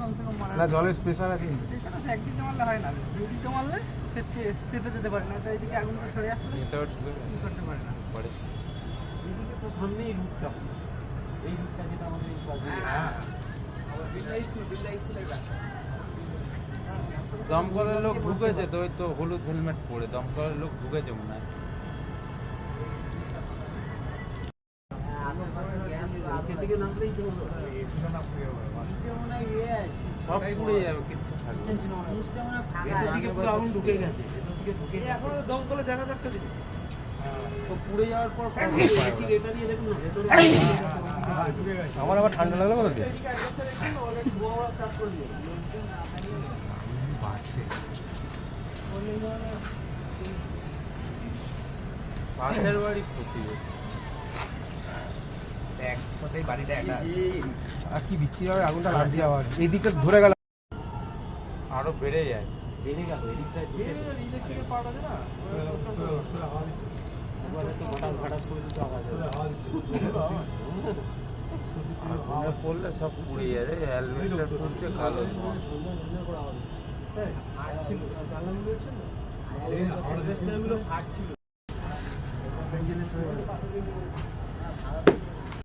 কমসে কম মারা না জলের স্পেশাল আছে এটা তো একদিন মারলে হয় না, দুদিন মারলে চেপে যেতে পারে না, তো এইদিকে আগুনটা সরে আসলে এটাও কি করতে পারে না। পরে এদিকে তো সামনেই রুটটা, এই রুটটা যেটা আমাদের দমকলের লোক ঢুকেছে তো, ওই তো হলুদ হেলমেট পরে দমকলের লোক ঢুকেছে মনে হয়। সেদিকে নামলেই তো সব পুড়ে যাবে, কিচ্ছু থাকবে না। এদিকে পুরো আগুন ঢুকে গেছে, এদিকে ঢুকে গেছে। এখনো দমকলে দেখা যাচ্ছে দিন তো পুড়ে যাওয়ার পর এসির এটা দিয়ে দেখুন না ভেতরে আমার আবার ঠান্ডা লাগলো বলতে পাশের বাড়ি ক্ষতি হচ্ছে একসাথেই বাড়িটা একটা আর কি বিচ্ছিরি ভাবে আগুনটা লাগছে, আবার এইদিকে ধরে গেল আরো বেড়ে যায়। বেড়ে গেল এদিকটায় ইলেকট্রিকের পার্ট আছে না, এবারে তো ঘাটাস ঘাটাস করে দিতে আওয়াজ আগুনে পড়লে সব পুড়ে যাবে, অ্যালবেস্টার পুড়ছে কালো ধোঁয়া। ফাটছিল জ্বালানিগুলো ছিল, অ্যালবেস্টারগুলো ফাটছিল।